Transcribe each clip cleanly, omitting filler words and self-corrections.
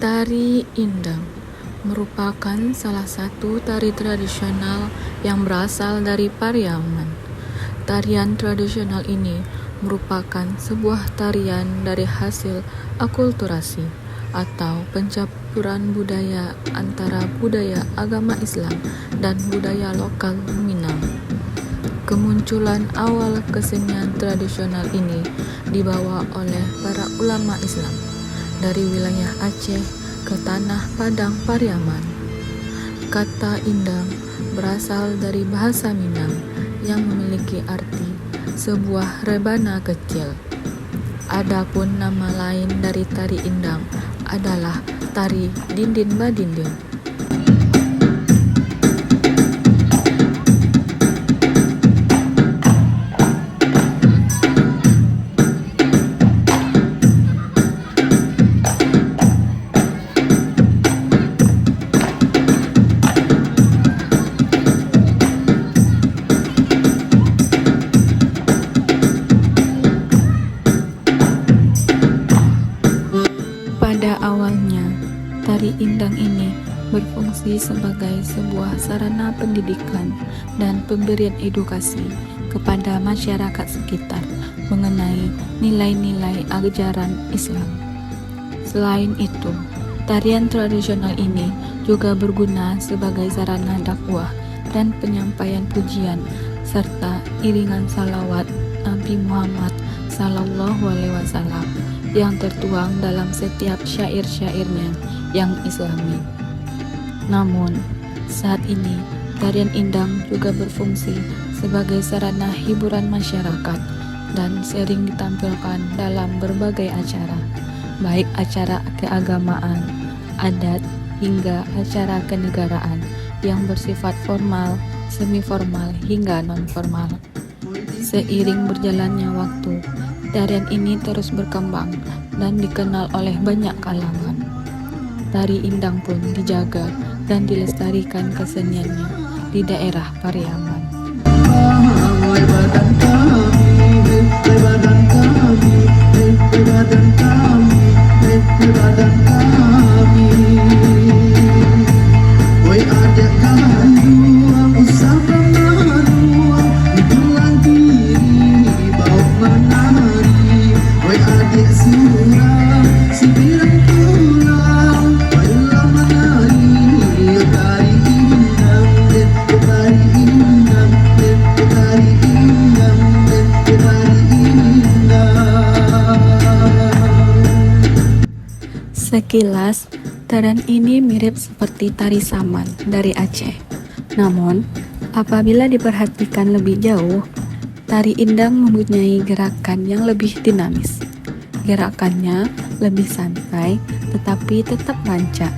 Tari Indang merupakan salah satu tari tradisional yang berasal dari Pariaman. Tarian tradisional ini merupakan sebuah tarian dari hasil akulturasi atau pencampuran budaya antara budaya agama Islam dan budaya lokal Minang. Kemunculan awal kesenian tradisional ini dibawa oleh para ulama Islam dari wilayah Aceh ke tanah Padang Pariaman. Kata Indang berasal dari bahasa Minang yang memiliki arti sebuah rebana kecil. Adapun nama lain dari tari Indang adalah tari Dindin Badindin. Pada awalnya, tari Indang ini berfungsi sebagai sebuah sarana pendidikan dan pemberian edukasi kepada masyarakat sekitar mengenai nilai-nilai ajaran Islam. Selain itu, tarian tradisional ini juga berguna sebagai sarana dakwah dan penyampaian pujian serta iringan salawat Nabi Muhammad SAW yang tertuang dalam setiap syair-syairnya yang islami. Namun, saat ini tarian Indang juga berfungsi sebagai sarana hiburan masyarakat dan sering ditampilkan dalam berbagai acara, baik acara keagamaan, adat, hingga acara kenegaraan yang bersifat formal, semi-formal, hingga non-formal. Seiring berjalannya waktu, tarian ini terus berkembang dan dikenal oleh banyak kalangan. Tari Indang pun dijaga dan dilestarikan keseniannya di daerah Pariaman. Sekilas, tarian ini mirip seperti tari Saman dari Aceh. Namun, apabila diperhatikan lebih jauh, tari Indang mempunyai gerakan yang lebih dinamis. Gerakannya lebih santai tetapi tetap rancak.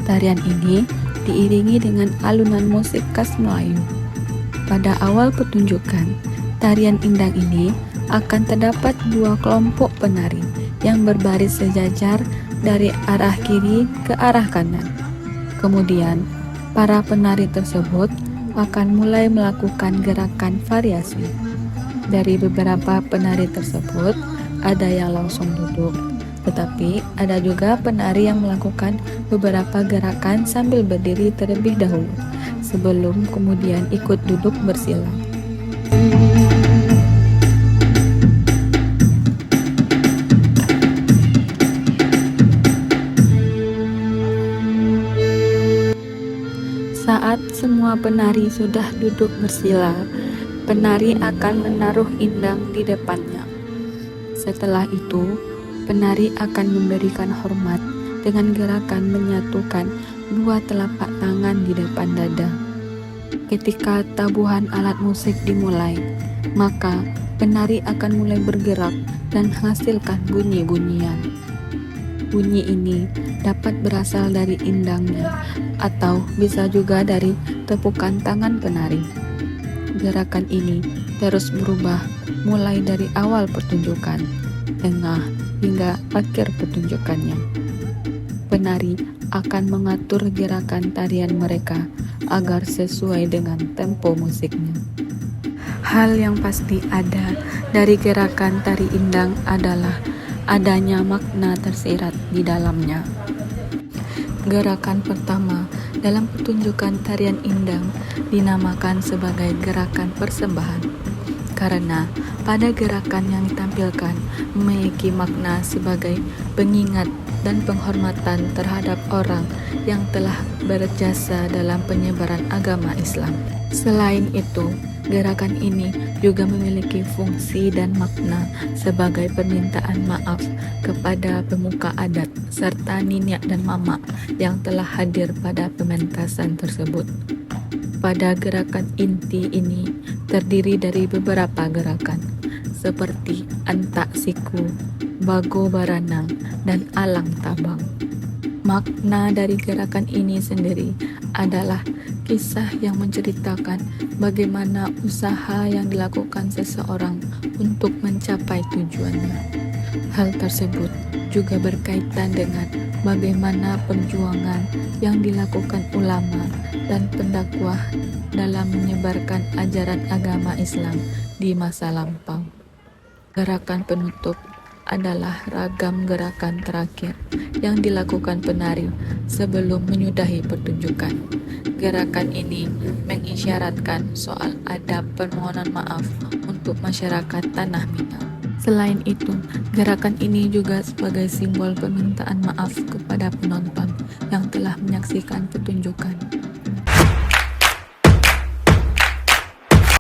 Tarian ini diiringi dengan alunan musik khas Melayu. Pada awal pertunjukan, tarian Indang ini akan terdapat dua kelompok penari yang berbaris sejajar dari arah kiri ke arah kanan. Kemudian, para penari tersebut akan mulai melakukan gerakan variasi. Dari beberapa penari tersebut, ada yang langsung duduk, tetapi ada juga penari yang melakukan beberapa gerakan sambil berdiri terlebih dahulu, sebelum kemudian ikut duduk bersila. Saat semua penari sudah duduk bersila, penari akan menaruh indang di depannya. Setelah itu, penari akan memberikan hormat dengan gerakan menyatukan dua telapak tangan di depan dada. Ketika tabuhan alat musik dimulai, maka penari akan mulai bergerak dan menghasilkan bunyi-bunyian. Bunyi ini dapat berasal dari indangnya atau bisa juga dari tepukan tangan penari. Gerakan ini terus berubah mulai dari awal pertunjukan, tengah, hingga akhir pertunjukannya. Penari akan mengatur gerakan tarian mereka agar sesuai dengan tempo musiknya. Hal yang pasti ada dari gerakan tari Indang adalah adanya makna tersirat di dalamnya. Gerakan pertama dalam pertunjukan tarian Indang dinamakan sebagai gerakan persembahan karena pada gerakan yang ditampilkan memiliki makna sebagai pengingat dan penghormatan terhadap orang yang telah berjasa dalam penyebaran agama Islam. Selain itu, gerakan ini juga memiliki fungsi dan makna sebagai permintaan maaf kepada pemuka adat serta nenek dan mama yang telah hadir pada pementasan tersebut. Pada gerakan inti ini terdiri dari beberapa gerakan seperti antak siku, bago baranang, dan alang tabang. Makna dari gerakan ini sendiri adalah kisah yang menceritakan bagaimana usaha yang dilakukan seseorang untuk mencapai tujuannya. Hal tersebut juga berkaitan dengan bagaimana perjuangan yang dilakukan ulama dan pendakwah dalam menyebarkan ajaran agama Islam di masa lampau. Gerakan penutup adalah ragam gerakan terakhir yang dilakukan penari sebelum menyudahi pertunjukan. Gerakan ini mengisyaratkan soal adab permohonan maaf untuk masyarakat Tanah Minang. Selain itu, gerakan ini juga sebagai simbol permintaan maaf kepada penonton yang telah menyaksikan pertunjukan